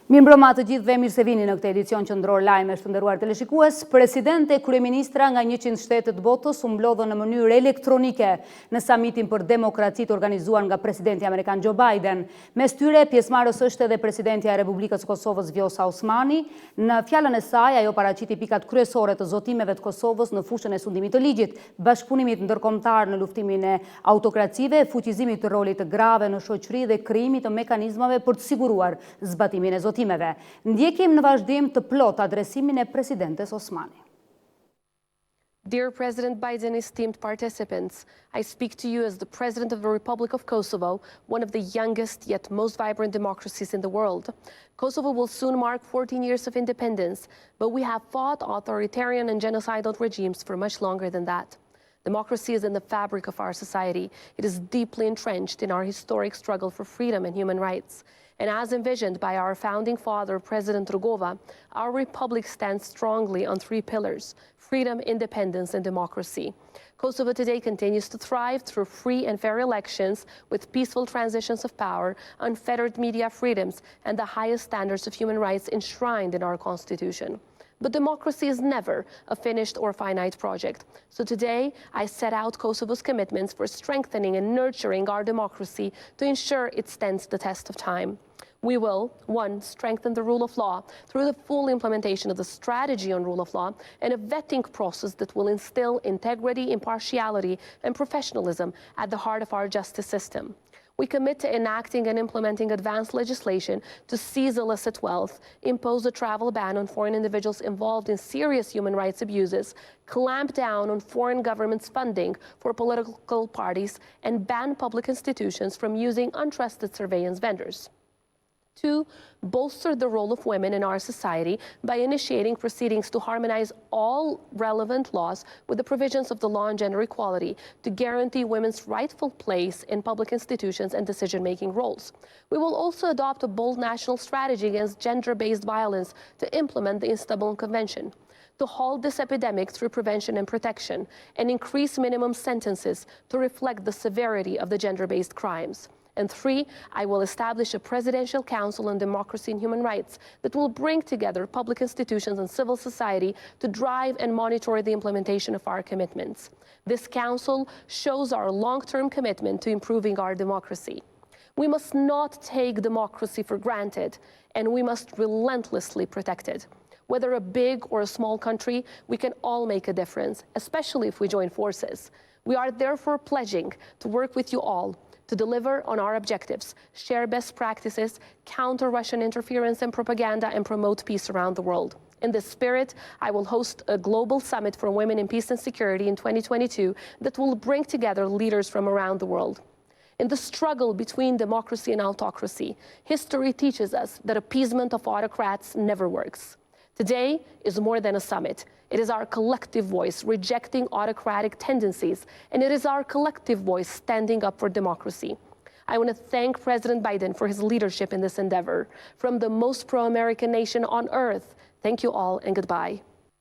Mirëmbrëma të gjithëve, mirë se vini në këtë edicion qendror lajmesh të nderuar teleshikues. Presidente e kryeministra nga 100 shtete të botës u mblodhën në mënyrë elektronike në Samitin për Demokraci të organizuar nga presidenti amerikan Joe Biden. Mes tyre pjesëmarrës është edhe presidentja e Republikës së Kosovës Vjosa Osmani. Në fjalën e saj, ajo paraqiti pikat kryesore të zotimeve të Kosovës në fushën e sundimit të ligjit, bashkëpunimit ndërkombëtar në luftimin e autokracive, fuqizimit të rolit të grave në shoqëri dhe krijimit të mekanizmave për të siguruar zbatimin e zotimeve. Ndjekim në vazhdim të plot adresimin e presidentes Osmani. Dear President Biden, esteemed participants, I speak to you as the President of the Republic of Kosovo, one of the youngest yet most vibrant democracies in the world. Kosovo will soon mark 14 years of independence, but we have fought authoritarian and genocidal regimes for much longer than that. Democracy is in the fabric of our society. It is deeply entrenched in our historic struggle for freedom and human rights. And as envisioned by our founding father, President Rugova, our republic stands strongly on three pillars: freedom, independence, and democracy. Kosovo today continues to thrive through free and fair elections with peaceful transitions of power, unfettered media freedoms, and the highest standards of human rights enshrined in our constitution. But democracy is never a finished or finite project. So today, I set out Kosovo's commitments for strengthening and nurturing our democracy to ensure it stands the test of time. We will, one, strengthen the rule of law through the full implementation of the strategy on rule of law and a vetting process that will instill integrity, impartiality, and professionalism at the heart of our justice system. We commit to enacting and implementing advanced legislation to seize illicit wealth, impose a travel ban on foreign individuals involved in serious human rights abuses, clamp down on foreign governments' funding for political parties, and ban public institutions from using untrusted surveillance vendors. Two, bolster the role of women in our society by initiating proceedings to harmonize all relevant laws with the provisions of the law on gender equality to guarantee women's rightful place in public institutions and decision-making roles. We will also adopt a bold national strategy against gender-based violence to implement the Istanbul Convention, to halt this epidemic through prevention and protection, and increase minimum sentences to reflect the severity of the gender-based crimes. And three, I will establish a Presidential Council on Democracy and Human Rights that will bring together public institutions and civil society to drive and monitor the implementation of our commitments. This council shows our long-term commitment to improving our democracy. We must not take democracy for granted, and we must relentlessly protect it. Whether a big or a small country, we can all make a difference, especially if we join forces. We are therefore pledging to work with you all to deliver on our objectives, share best practices, counter Russian interference and propaganda, and promote peace around the world. In this spirit, I will host a global summit for women in peace and security in 2022 that will bring together leaders from around the world. In the struggle between democracy and autocracy, history teaches us that appeasement of autocrats never works. Today is more than a summit. It is our collective voice rejecting autocratic tendencies, and it is our collective voice standing up for democracy. I want to thank President Biden for his leadership in this endeavor. From the most pro-American nation on earth, thank you all and goodbye.